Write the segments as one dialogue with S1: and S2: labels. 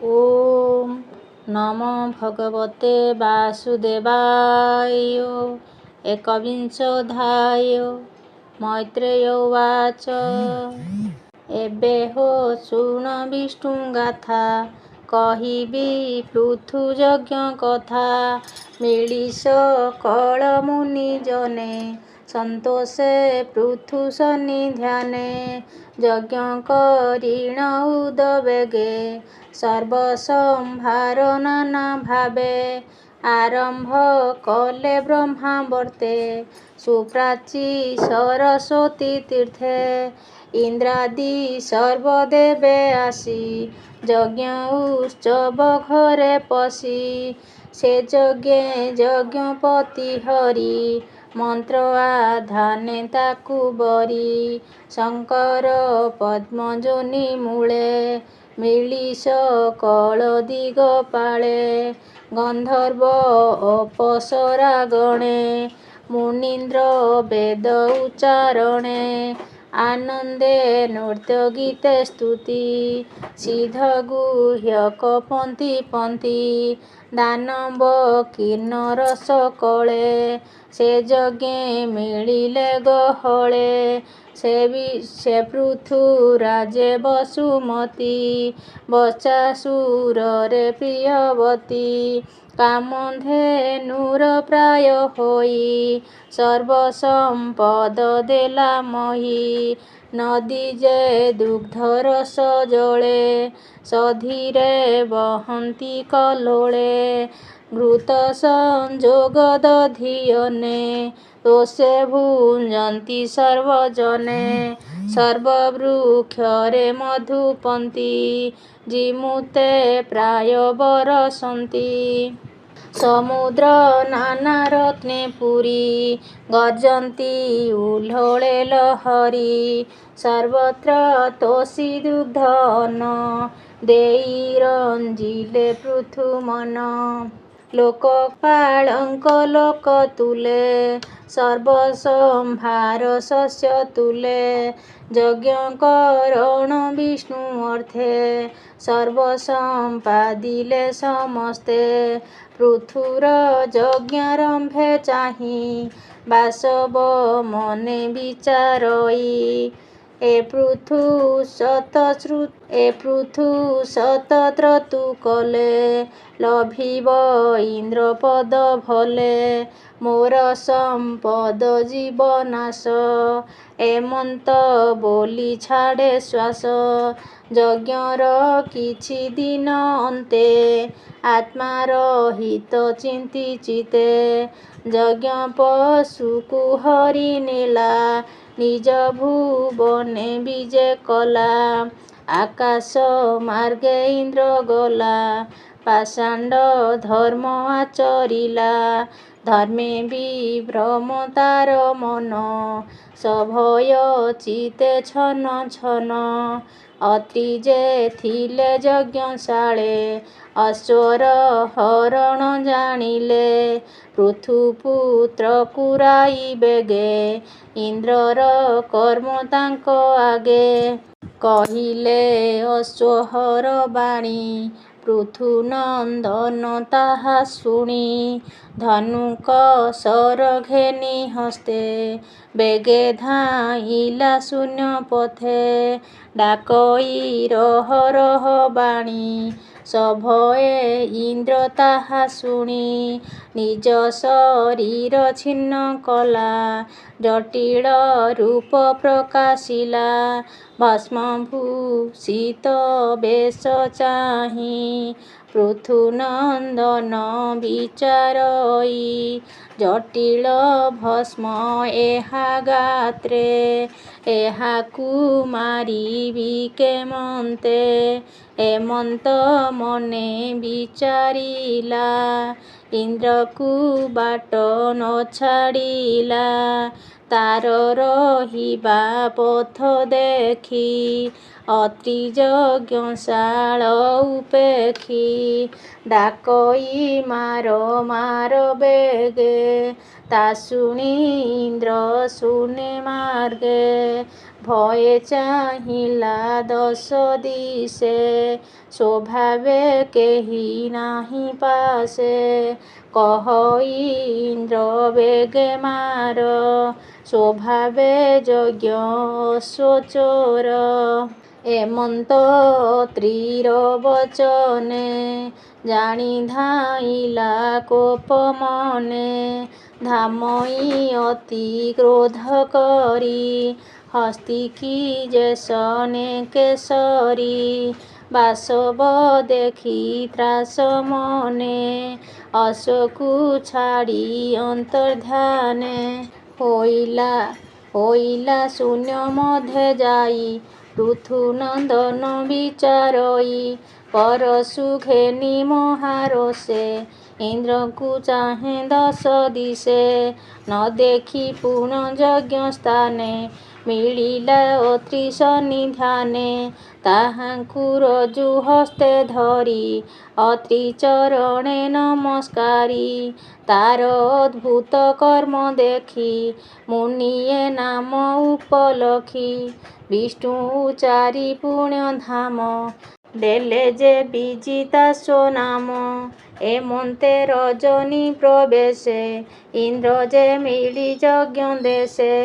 S1: ओम नमो भगवते वासुदेवाय। एकविंशोऽध्याय। मैत्रेय उवाच। एबे हो शुण विष्णुगाथा, कहिबि पृथु यज्ञ कथा। मिଳି सकल मुनिजने, संतोषे पृथु सन्निधाने। यज्ञ करिण उदवेगे, सर्वसंभार नाना भावे। आरंभ कले ब्रह्मावर्ते, सुप्राची सरस्वती तीर्थे। इंद्रादि सर्वदेवे आसी, यज्ञ उत्सव घरे पशि। से यज्ञे यज्ञपति हरि, मंत्र आधाने ताकु बरी। शंकर पद्मजोनि मूले, मिली सकल दिगपाळे। गंधर्व अप्सरा गणे, मुनीन्द्र वेद उच्चारणे। आनंदे नृत्य गीते स्तुति, सिद्ध गुह्यक पंथी पंथी। दानव किन्नर सकळे, से यज्ञे मिलिले गहळे। से पृथु राजे वसुमती, बचासुରରେ प्रियवती। कामधेनुर प्राय होई, सर्वसंपद देला मही। नदी जे दुग्ध रस जळे, सधीरे बहन्ति कल्लोळे। घृत संजोग दधियने, तोषे भुञ्जन्ति सर्वजने। सर्ववृक्षरे मधुपन्ति, जीमूते प्राय बरसन्ति। समुद्र नाना रत्ने पुरी, गर्जन्ति उल्लोळे लहरी। सर्वत्र तोषी दुग्ध अन्न, देई रंजिले पृथु मन। लोकपालଙ୍କ लोकतुले, सर्वसंभार शस्य तुले। यज्ञ करण विष्णु अर्थे, सर्वसंपादिले समस्ते। पृथुर यज्ञारंभे चाहि, बासव मने विचारई। ए पृथु शतक्रतु कले, लभिब इंद्रपद भले। मोर संपद जीवनाश, एमंत बोली छाड़े श्वास। यज्ञर किछि दिन अन्ते, आत्मार हित चिंती चिते। यज्ञ पशुकु हरि नेला, निज भुवने विजे कला। आकाश मार्गे इंद्र गला, पाषाण्ड धर्म आचरिला। धर्मे विभ्रम तार मन, सभय चिते छन छन। अत्रि जे थिले यज्ञशाळे, अश्वर हरण जानिले। पृथुपुत्र कुराई बेगे, इंद्रर कर्म तांक आगे। कहिले अश्वहर बाणी, पृथुनंदन ताहा शुणी। धनुक शर घेनि हस्ते, बेगे धाइला शून्य पथे। डाकई रह रह बाणी, सभये इंद्र ताहा शुणी। निज शरीर छिन्न कला, जटिल रूप प्रकाशिला। भस्मभूषित बेश चाहि, पृथुनंदन विचारई। जटिल भस्म एहा गात्रे, एहाकु मारिबि केमन्ते। एमंत मने विचारिला, इंद्रकु बाट न छाड़िला। तार रहिबा पथ देखि, अत्रि यज्ञशाळ उपेखि। डाकई मार मार बेगे, ता शुणी इंद्र शुने मार्गे। ଭୟେ ଚାହିଁଲା ଦଶ ଦିଶେ, ସ୍ୱଭାବେ କେହି ନାହିଁ ପାଶେ। କହଇ ଇନ୍ଦ୍ର ବେଗେ ମାର, ସ୍ୱଭାବେ ଯଜ୍ଞ ଅଶ୍ୱଚୋର। ଏମନ୍ତ ଅତ୍ରିର ବଚନେ, ଜାଣି ଧାଇଁଲା କୋପ ମନେ। ଧାମଇ ଅତି କ୍ରୋଧ କରି, ହସ୍ତିକି ଯେସନେ କେଶରୀ। ବାସବ ଦେଖି ତ୍ରାସ ମନେ, ଅଶ୍ୱକୁ ଛାଡ଼ି ଅନ୍ତର୍ଦ୍ଧାନେ। ହୋଇଲା ଶୂନ୍ୟ ମଧ୍ୟେ ଯାଇ, ପୃଥୁନନ୍ଦନ ବିଚାରଇ। ପରଶୁ ଘେନି ମହାରୋଷେ, ଇନ୍ଦ୍ରଙ୍କୁ ଚାହେଁ ଦଶ ଦିଶେ। ନ ଦେଖି ପୁଣ ଯଜ୍ଞ ସ୍ଥାନେ, ମିଳିଲା ଅତ୍ରି ସନ୍ନିଧାନେ। ତାହାଙ୍କୁ ରଜୁ ହସ୍ତେ ଧରି, ଅତ୍ରି ଚରଣେ ନମସ୍କାରି। ତାର ଅଦ୍ଭୁତ କର୍ମ ଦେଖି, ମୁନିଏ ନାମ ଉପଲଖି। ବିଷ୍ଣୁ ଉଚାରି ପୁଣ୍ୟ ଧାମ, ଦେଲେ ଯେ ବିଜିତାଶ୍ୱ ନାମ। ଏମନ୍ତେ ରଜନୀ ପ୍ରବେଶେ, ଇନ୍ଦ୍ର ଯେ ମିଳି ଯଜ୍ଞ ଦେଶେ।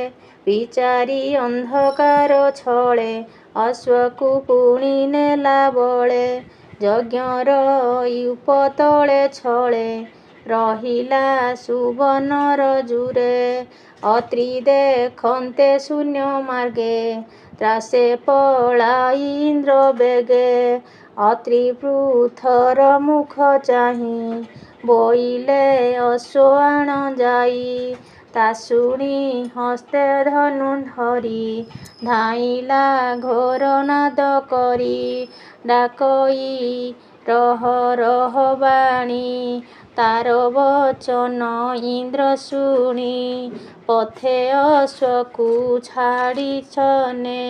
S1: ବିଚାରି ଅନ୍ଧକାର ଛଳେ, ଅଶ୍ୱକୁ ପୁଣି ନେଲା ବଳେ। ଯଜ୍ଞର ଉପତଳେ ଛଳେ, ରହିଲା ସୁବର୍ଣ୍ଣ ରଜୁରେ। ଅତ୍ରି ଦେଖନ୍ତେ ଶୂନ୍ୟ ମାର୍ଗେ, ତ୍ରାସେ ପଳାଇ ଇନ୍ଦ୍ର ବେଗେ। ଅତ୍ରି ପୃଥର ମୁଖ ଚାହିଁ, ବୋଇଲେ ଅଶ୍ୱ ଆଣ ଯାଇ। ତା ଶୁଣି ହସ୍ତେ ଧନୁ ଧରି, ଧାଇଁଲା ଘୋର ନାଦ କରି। ଡାକଇ ରହ ରହ ବାଣୀ, ତାର ବଚନ ଇନ୍ଦ୍ର ଶୁଣି। ପଥେ ଅଶ୍ୱକୁ ଛାଡ଼ିଛନେ,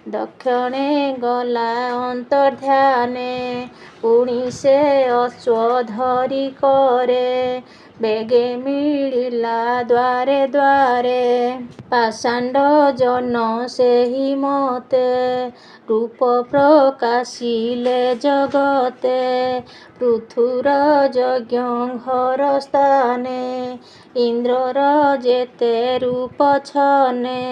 S1: ଦକ୍ଷିଣେ ଗଲା ଅନ୍ତର୍ଦ୍ଧାନେ। ପୁଣି ସେ ଅଶ୍ୱ ଧରି କରେ, ବେଗେ ମିଳିଲା ଦ୍ୱାରେ ଦ୍ୱାରେ। ପାଷାଣ୍ଡ ଜନ ସେହି ମତେ, ରୂପ ପ୍ରକାଶିଲେ ଜଗତେ। ପୃଥୁର ଯଜ୍ଞ ଘର ସ୍ଥାନେ, ଇନ୍ଦ୍ରର ଯେତେ ରୂପ ଛନେ।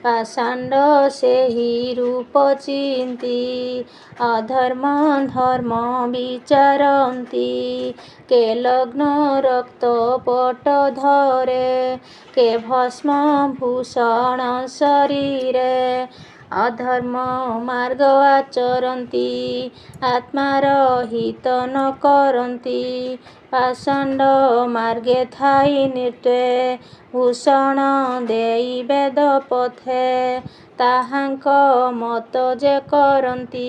S1: ପାଷାଣ୍ଡ ସେହି ରୂପ ଚିନ୍ତି, ଅଧର୍ମ ଧର୍ମ ବିଚାରନ୍ତି। କେ ଲଗ୍ନ ରକ୍ତ ପଟ ଧରେ, କେ ଭସ୍ମ ଭୂଷଣ ଶରୀରେ। ଅଧର୍ମ ମାର୍ଗ ଆଚରନ୍ତି, ଆତ୍ମାର ହିତ ନ କରନ୍ତି। ପାଷାଣ୍ଡ ମାର୍ଗେ ଥାଇ ନିର୍ତ୍ତେ, ଭୂଷଣ ଦେଇ ବେଦ ପଥେ। ତାହାଙ୍କ ମତ ଯେ କରନ୍ତି,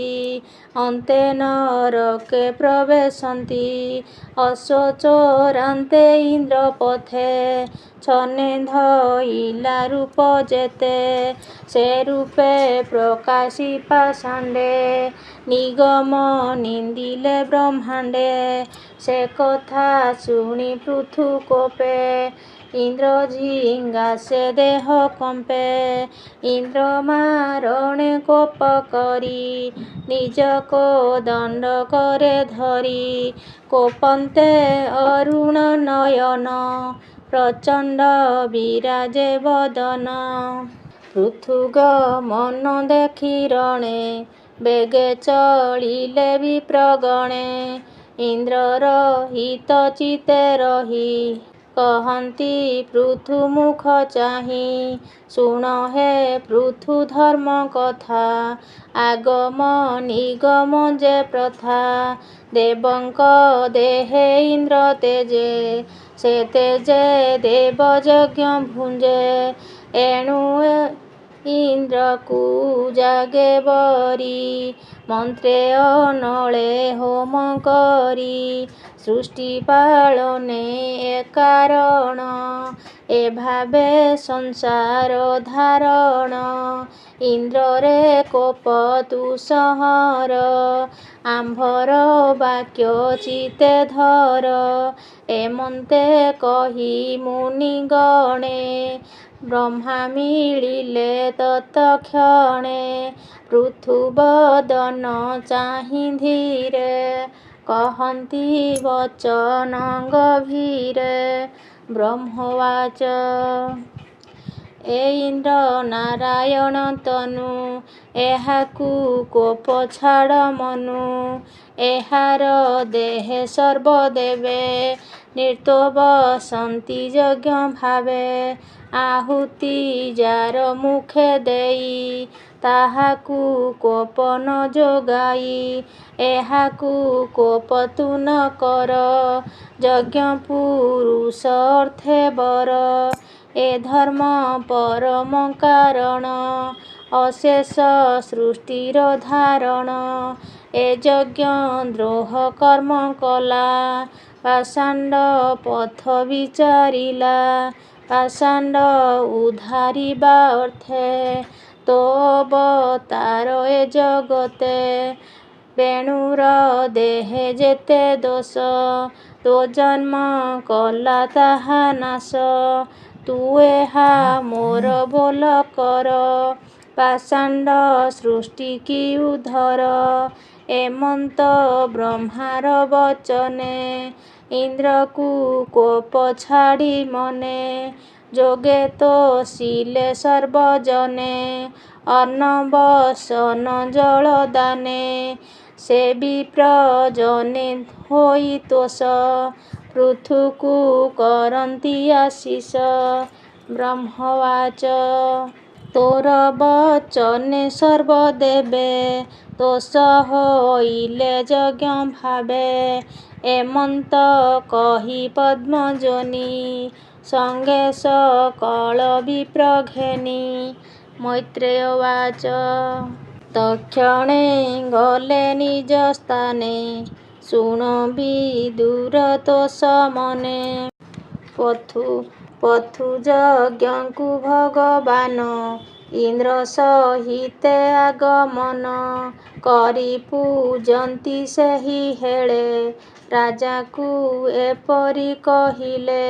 S1: ଅନ୍ତେ ନରକେ ପ୍ରବେଶନ୍ତି। ଅଶ୍ୱ ଚୋରାନ୍ତେ ଇନ୍ଦ୍ର ପଥେ, ଛନେ ଧଇଲା ରୂପ ଯେତେ। ସେ ରୂପେ ପ୍ରକାଶି ପାଷାଣ୍ଡେ, ନିଗମ ନିନ୍ଦିଲେ ବ୍ରହ୍ମାଣ୍ଡେ। ସେ କଥା ଶୁଣି ପୃଥୁ କୋପେ, ଇନ୍ଦ୍ର ଝିଙ୍ଗାସେ ଦେହ କମ୍ପେ। ଇନ୍ଦ୍ର ମାରଣେ କୋପ କରି, ନିଜ କୋଦଣ୍ଡ କରେ ଧରି। କୋପନ୍ତେ ଅରୁଣ ନୟନ, ପ୍ରଚଣ୍ଡ ବିରାଜେ ବଦନ। ପୃଥୁ ଗମନ ଦେଖି ରଣେ, ବେଗେ ଚଳିଲେ ବିପ୍ରଗଣେ। ଇନ୍ଦ୍ରର ହିତ ଚିତ୍ତେ ରହି, କହନ୍ତି ପୃଥୁ ମୁଖ ଚାହିଁ। ଶୁଣ ହେ ପୃଥୁ ଧର୍ମ କଥା, ଆଗମ ନିଗମ ଯେ ପ୍ରଥା। ଦେବଙ୍କ ଦେହେ ଇନ୍ଦ୍ର ତେଜେ, ସେ ତେଜେ ଦେବ ଯଜ୍ଞ ଭୁଞ୍ଜେ। ଏଣୁ ଇନ୍ଦ୍ରକୁ ଜାଗେ ବରି, ମନ୍ତ୍ରେ ଅନଳେ ହୋମ କରି। ସୃଷ୍ଟି ପାଳନେ ଏ କାରଣ, ଏ ଭାବେ ସଂସାର ଧାରଣ। ଇନ୍ଦ୍ରରେ କୋପ ତୁ ସଂହର, ଆମ୍ଭର ବାକ୍ୟ ଚିତ୍ତେ ଧର। ଏମନ୍ତେ କହି ମୁନିଗଣେ, ବ୍ରହ୍ମା ମିଳିଲେ ତତକ୍ଷଣେ ପୃଥୁବଦନ ଚାହିଁ ଧୀରେ କହନ୍ତି ବଚନ ଗଭୀରେ ବ୍ରହ୍ମବାଚ ଏ ଇନ୍ଦ୍ର ନାରାୟଣ ତନୁ ଏହାକୁ କୋପ ଛାଡ଼ ମନୁ ଏହାର ଦେହେ ସର୍ବଦେବେ ନିର୍ତ୍ତ ବସନ୍ତି ଯଜ୍ଞ ଭାବେ ଆହୁତି ଯାର ମୁଖେ ଦେଇ ତାହାକୁ କୋପ ନ ଯୋଗାଇ ଏହାକୁ କୋପ ତୁ ନ କର ଯଜ୍ଞ ପୁରୁଷ ଅର୍ଥେ ବର ଏ ଧର୍ମ ପରମ କାରଣ ଅଶେଷ ସୃଷ୍ଟିର ଧାରଣ ଏ ଯଜ୍ଞ ଦ୍ରୋହ କର୍ମ କଲା ପାଷାଣ୍ଡ ପଥ ବିଚାରିଲା ପାଷାଣ୍ଡ ଉଦ୍ଧାରିବା ଅର୍ଥେ ତୋ ଅବତାର ଏ ଜଗତେ ବେଣୁର ଦେହେ ଯେତେ ଦୋଷ ତୋ ଜନ୍ମ କଲା ତାହା ନାଶ ତୁ ଏହା ମୋର ବୋଲ କର ପାଷାଣ୍ଡ ସୃଷ୍ଟି କି ଉଦ୍ଧର ଏମନ୍ତ ବ୍ରହ୍ମାର ବଚନେ ଇନ୍ଦ୍ରକୁ କୋପ ଛାଡ଼ି ମନେ ଯୋଗେ ତୋଷିଲେ ସର୍ବଜନେ ଅନ୍ନ ବସନ ଜଳ ଦାନେ ସେ ବିପ୍ର ଜନେ ହୋଇ ତୋଷ ପୃଥୁକୁ କରନ୍ତି ଆଶିଷ ବ୍ରହ୍ମବାଚ ତୋର ବଚନେ ସର୍ବଦେବେ ତୋଷ ହୋଇଲେ ଯଜ୍ଞ ଭାବେ ଏମନ୍ତ କହି ପଦ୍ମଜୋନି ସଙ୍ଗେ ସକଳ ବିପ୍ର ଘେନି ମୈତ୍ରେୟ ବାଚ ତକ୍ଷଣେ ଗଲେ ନିଜ ସ୍ଥାନେ ଶୁଣ ବିଦୁର ତୋଷ ମନେ ପଥୁ ଯଜ୍ଞଙ୍କୁ ଭଗବାନ ଇନ୍ଦ୍ର ସହିତେ ଆଗମନ କରି ପୂଜନ୍ତି ସେହି ହେଳେ ରାଜାକୁ ଏପରି କହିଲେ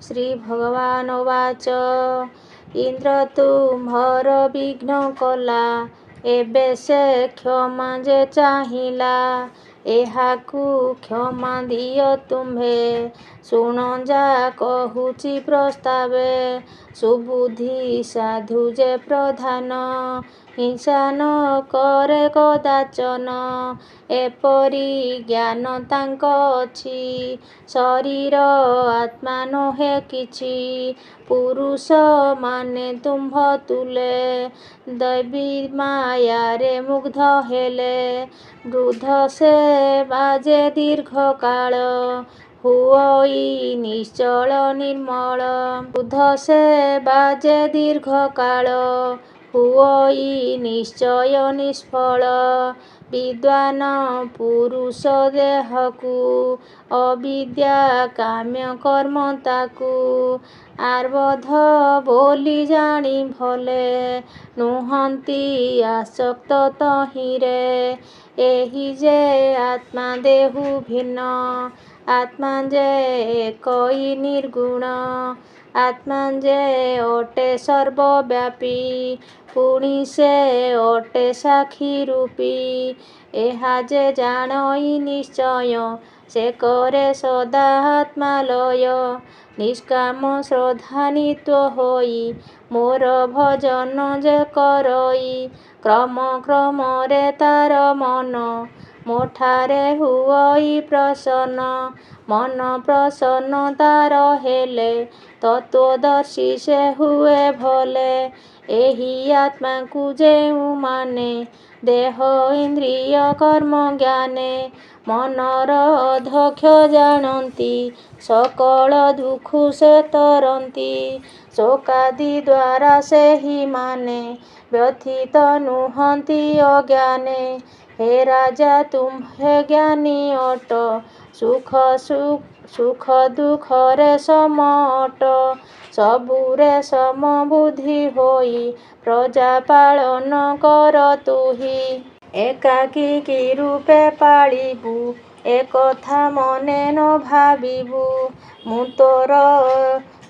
S1: ଶ୍ରୀ ଭଗବାନ ବାଚ ଇନ୍ଦ୍ର ତୁମ୍ଭର ବିଘ୍ନ କଲା ଏବେ ସେ କ୍ଷମା ଯେ ଚାହିଁଲା ଏହାକୁ କ୍ଷମା ଦିଅ ତୁମ୍ଭେ ଶୁଣ ଯା କହୁଛି ପ୍ରସ୍ତାବେ ସୁବୁଦ୍ଧି ସାଧୁ ଯେ ପ୍ରଧାନ ହିଂସା ନ କରେ କଦାଚନ ଏପରି ଜ୍ଞାନ ତାଙ୍କ ଅଛି ଶରୀର ଆତ୍ମା ନୁହେଁ କିଛି ପୁରୁଷ ମାନେ ତୁମ୍ଭ ତୁଲେ ଦୈବୀ ମାୟାରେ ମୁଗ୍ଧ ହେଲେ ବୃଦ୍ଧ ସେ ବାଜେ ଦୀର୍ଘ କାଳ ହୁଅଇ ନିଶ୍ଚଳ ନିର୍ମଳ ବୃଦ୍ଧ ସେ ବାଜେ ଦୀର୍ଘ କାଳ ହୁଅଇ ନିଶ୍ଚୟ ନିଷ୍ଫଳ ବିଦ୍ୱାନ ପୁରୁଷ ଦେହକୁ ଅବିଦ୍ୟା କାମ୍ୟ କର୍ମ ତାକୁ ଆର୍ବଦ୍ଧ ବୋଲି ଜାଣି ଭଲେ ନୁହନ୍ତି ଆସକ୍ତ ତହିଁରେ ଏହି ଯେ ଆତ୍ମା ଦେହୁ ଭିନ୍ନ ଆତ୍ମା ଯେ ଏକଇ ନିର୍ଗୁଣ ଆତ୍ମା ଯେ ଅଟେ ସର୍ବବ୍ୟାପୀ ପୁଣି ସେ ଅଟେ ସାକ୍ଷୀ ରୂପୀ ଏହା ଯେ ଜାଣଇ ନିଶ୍ଚୟ ସେ କରେ ସଦା ଆତ୍ମାଲୟ ନିଷ୍କାମ ଶ୍ରଦ୍ଧାନ୍ୱିତ ହୋଇ ମୋର ଭଜନ ଯେ କରଇ କ୍ରମ କ୍ରମରେ ତାର ମନ ମୋଠାରେ ହୁଅଇ ପ୍ରସନ୍ନ ମନ ପ୍ରସନ୍ନ ତାର ହେଲେ ତତ୍ତ୍ୱଦର୍ଶୀ ସେ ହୁଏ ଭଲେ ଏହି ଆତ୍ମାକୁ ଯେଉଁମାନେ ଦେହ ଇନ୍ଦ୍ରିୟ କର୍ମ ଜ୍ଞାନେ ମନର ଅଧ୍ୟକ୍ଷ ଜାଣନ୍ତି ସକଳ ଦୁଃଖ ସେ ତରନ୍ତି ଶୋକାଦି ଦ୍ୱାରା ସେହିମାନେ ବ୍ୟଥିତ ନୁହନ୍ତି ଅଜ୍ଞାନେ ହେ ରାଜା ତୁମ୍ଭେ ଜ୍ଞାନୀ ଅଟ ସୁଖ ଦୁଃଖରେ ସମ ଅଟ ସବୁରେ ସମବୁଦ୍ଧି ହୋଇ ପ୍ରଜା ପାଳନ କର ତୁହି ଏକାକୀ କି ରୂପେ ପାଳିବୁ ଏକଥା ମନେ ନ ଭାବିବୁ ମୁଁ ତୋର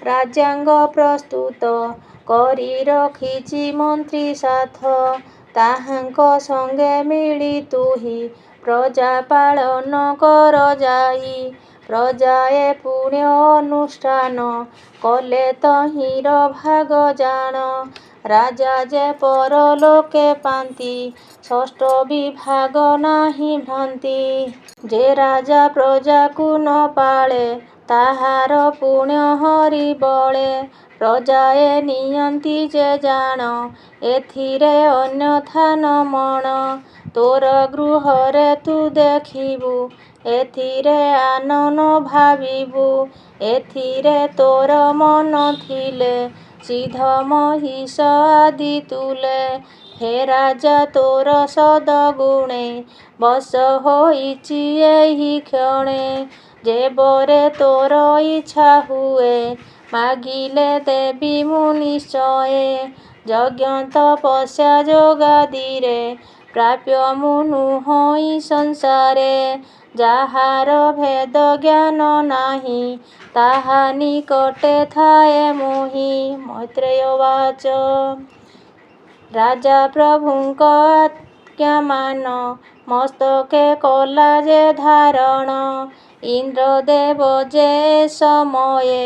S1: ରାଜ୍ୟାଙ୍ଗ ପ୍ରସ୍ତୁତ କରି ରଖିଛି ମନ୍ତ୍ରୀ ସାଥ। ତାହାଙ୍କ ସଙ୍ଗେ ମିଳି ତୁହି ପ୍ରଜା ପାଳନ କର ଯାଇ। ପ୍ରଜାଏ ପୁଣ୍ୟ ଅନୁଷ୍ଠାନ କଲେ ତହିଁର ଭାଗ ଜାଣ। ରାଜା ଯେ ପରଲୋକେ ପାନ୍ତି ଷଷ୍ଠ ବିଭାଗ ନାହିଁ ଭ୍ରାନ୍ତି। ଯେ ରାଜା ପ୍ରଜାକୁ ନ ପାଳେ ତାହାର ପୁଣ୍ୟ ହରି ବଳେ। ପ୍ରଜାଏ ନିଅନ୍ତି ଯେ ଜାଣ ଏଥିରେ ଅନ୍ୟଥା ନ ମଣ। ତୋର ଗୃହରେ ତୁ ଦେଖିବୁ ଏଥିରେ ଆନନ ଭାବିବୁ। ଏଥିରେ ତୋର ମନ ଥିଲେ ସିଦ୍ଧ ମହିଷ ଆଦି ତୁଲେ। ହେ ରାଜା ତୋର ସଦଗୁଣେ ବଶ ହୋଇଛି ଏହି କ୍ଷଣେ। ଯେ ବରେ ତୋର ଇଚ୍ଛା ହୁଏ ମାଗିଲେ ଦେବି ମୁଁ ନିଶ୍ଚଏ। ଯଜ୍ଞ ତପସ୍ୟା ଯୋଗାଦିରେ ପ୍ରାପ୍ୟ ମୁଁ ନୁହଁଇ ସଂସାରେ। ଯାହାର ଭେଦ ଜ୍ଞାନ ନାହିଁ ତାହା ନିକଟେ ଥାଏ ମୋହି। ମୈତ୍ରେୟ ଉବାଚ। ରାଜା ପ୍ରଭୁଙ୍କ ଆଜ୍ଞାମାନ ମସ୍ତକେ କଲା ଯେ ଧାରଣ। ଇନ୍ଦ୍ରଦେବ ଯେ ସମୟେ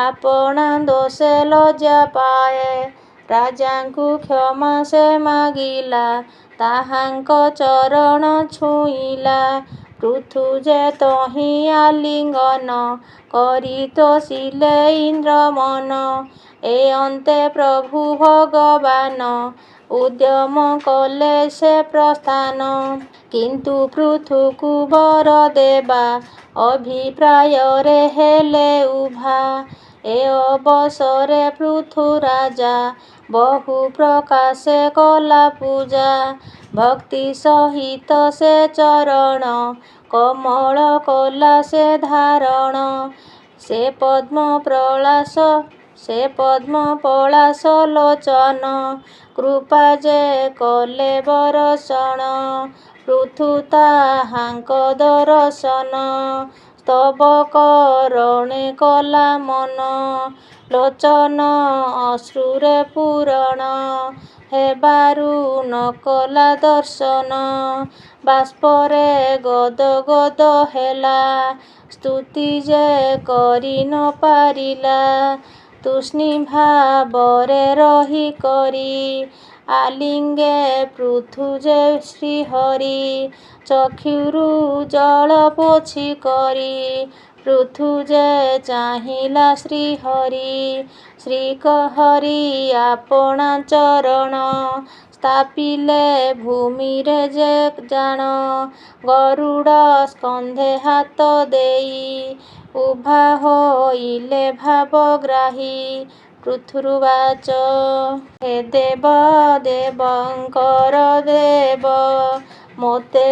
S1: ଆପଣା ଦୋଷେ ଲଜ୍ଜା ପାଏ। ରାଜାଙ୍କୁ କ୍ଷମା ସେ ମାଗିଲା ତାହାଙ୍କ ଚରଣ ଛୁଇଁଲା। ପୃଥୁ ଯେ ତହିଁ ଆଲିଙ୍ଗନ କରି ତୋଷିଲେ ଇନ୍ଦ୍ର ମନ। ଏ ଅନ୍ତେ ପ୍ରଭୁ ଭଗବାନ ଉଦ୍ୟମ କଲେ ସେ ପ୍ରସ୍ଥାନ। କିନ୍ତୁ ପୃଥୁକୁ ବର ଦେବା ଅଭିପ୍ରାୟରେ ହେଲେ ଉଭା। ଏ ଅବସରେ ପୃଥୁ ରାଜା ବହୁ ପ୍ରକାଶେ କଲା ପୂଜା। ଭକ୍ତି ସହିତ ସେ ଚରଣ କମଳ କଲା ସେ ଧାରଣ। ସେ ପଦ୍ମ ପଳାଶ ଲୋଚନ କୃପା ଯେ କଲେ ବରଷଣ। ପୃଥୁ ତାହାଙ୍କ ଦରଶନ ସ୍ତବକରଣେ କଲା ମନ। ଲୋଚନ ଅଶ୍ରୁରେ ପୂରଣ ହେବାରୁ ନ କଲା ଦର୍ଶନ। ବାଷ୍ପରେ ଗଦ ଗଦ ହେଲା ସ୍ତୁତି ଯେ କରି ନ ପାରିଲା। ତୃଷ୍ଣି ଭାବରେ ରହି କରି ଆଲିଙ୍ଗେ ପୃଥୁ ଯେ ଶ୍ରୀହରି। ଚକ୍ଷୁରୁ ଜଳ ପୋଛି କରି ପୃଥୁ ଯେ ଚାହିଁଲା ଶ୍ରୀହରି। ଶ୍ରୀହରି ଆପଣା ଚରଣ ସ୍ଥାପିଲେ ଭୂମିରେ ଯେ ଜାଣ। ଗରୁଡ଼ ସ୍କନ୍ଧେ ହାତ ଦେଇ ଉଭା ହୋଇଲେ ଭାବଗ୍ରାହୀ। ପୃଥୁରୁବାଚ। ହେ ଦେବ ଦେବଙ୍କର ଦେବ ମୋତେ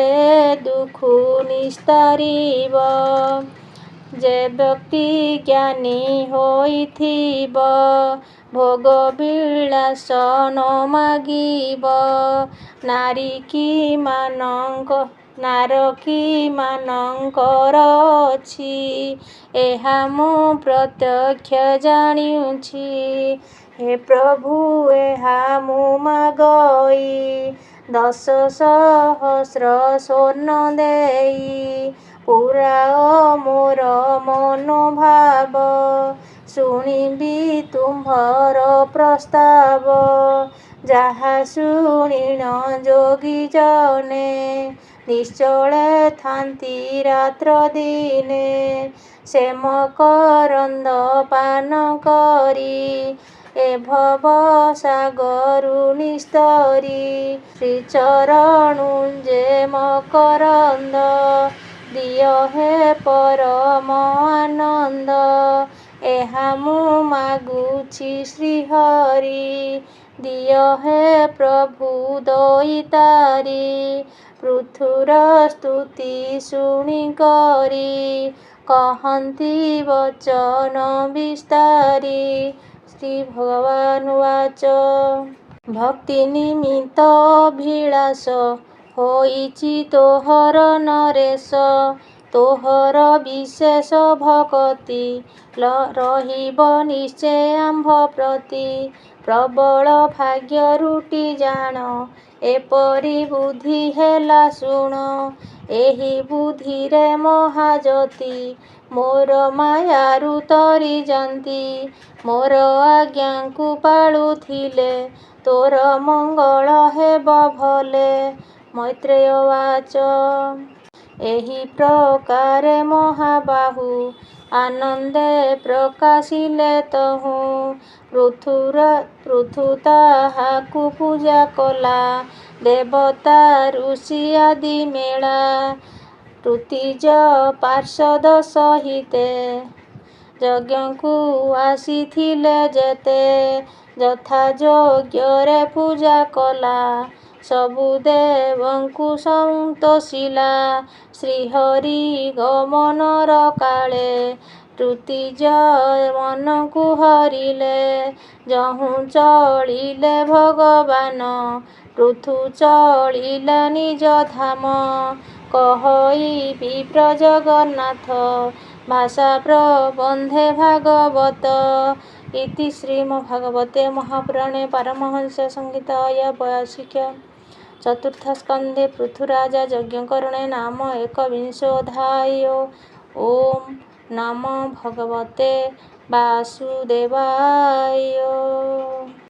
S1: ଦୁଃଖୁ ନିସ୍ତାରିବ। ଯେ ବ୍ୟକ୍ତି ଜ୍ଞାନୀ ହୋଇଥିବ ଭୋଗ ବିଳାସ ନ ମାଗିବ। ନାରକୀ ମାନଙ୍କର ଅଛି ଏହା ମୁଁ ପ୍ରତ୍ୟକ୍ଷ ଜାଣିଛି। ହେ ପ୍ରଭୁ ଏହା ମୁଁ ମାଗଇ 10 ସହସ୍ର ସ୍ୱର୍ଣ୍ଣ ଦେଇ। ପୁରାଅ ମୋର ମନୋଭାବ ଶୁଣିବି ତୁମ୍ଭର ପ୍ରସ୍ତାବ। ଯାହା ଶୁଣିଣ ଯୋଗୀ ଜନେ ନିଶ୍ଚଳେ ଥାନ୍ତି ରାତ୍ର ଦିନେ। ସେ ମକରନ୍ଦ ପାନ କରି ଏ ଭବ ସାଗରୁ ନିସ୍ତରି। ଶ୍ରୀଚରଣୁ ଯେ ମକରନ୍ଦ ଦିଅ ହେ ପରମ ଆନନ୍ଦ। ଏହା ମୁଁ ମାଗୁଛି ଶ୍ରୀହରି ଦିଅ ହେ ପ୍ରଭୁ ଦଇତାରି। ପୃଥୁର ସ୍ତୁତି ଶୁଣି କରି କହନ୍ତି ବଚନ ବିସ୍ତାରି। ଶ୍ରୀ ଭଗବାନ ଉବାଚ। ଭକ୍ତି ନିମିତ୍ତ ଅଭିଳାଷ ହୋଇଛି ତୋହର ନରେଶ। ତୋହର ବିଶେଷ ଭକତି ରହିବ ନିଶ୍ଚୟ ଆମ୍ଭ ପ୍ରତି। ପ୍ରବଳ ଭାଗ୍ୟ ରୁଟି ଜାଣ ଏପରି ବୁଦ୍ଧି ହେଲା ଶୁଣ। ଏହି ବୁଦ୍ଧିରେ ମହାଜ୍ୟୋତି ମୋର ମାୟାରୁ ତରି ଯାନ୍ତି। ମୋର ଆଜ୍ଞାକୁ ପାଳୁଥିଲେ ତୋର ମଙ୍ଗଳ ହେବ ଭଲେ। ମୈତ୍ରେୟ ଉବାଚ ଏହି ପ୍ରକାରେ ମହାବାହୁ ଆନନ୍ଦେ ପ୍ରକାଶିଲେ ତହୁଁ। ପୃଥୁ ତାହାକୁ ପୂଜା କଲା ଦେବତା ଋଷି ଆଦି ମେଳା। ଋତୁଜ ପାର୍ଷଦ ସହିତେ ଯଜ୍ଞକୁ ଆସିଥିଲେ ଯେତେ। ଯଥାଯୋଗ୍ୟରେ ପୂଜା କଲା ସବୁ ଦେବଙ୍କୁ ସନ୍ତୋଷିଲା। ଶ୍ରୀହରି ଗମନର କାଳେ ଋତୁଜ ମନକୁ ହରିଲେ। ଯହୁଁ ଚଳିଲେ ଭଗବାନ ପୃଥୁ ଚଳିଲା ନିଜ ଧାମ। କହଇ ବିପ୍ର ଜଗନ୍ନାଥ ଭାଷା ପ୍ରବନ୍ଧେ ଭାଗବତ। ଇତି ଶ୍ରୀମଦ୍ଭାଗବତେ ମହାପୁରାଣେ ପାରମହଂସ୍ୟ ସଂହିତାୟା 82 ଚତୁର୍ଥ ସ୍କନ୍ଧେ ପୃଥୁରାଜ ଯଜ୍ଞକରଣେ ନାମ ଏକବିଂଶୋऽଧ୍ୟାୟୋ। ଓಂ ନମୋ ଭଗବତେ ବାସୁଦେବାୟ।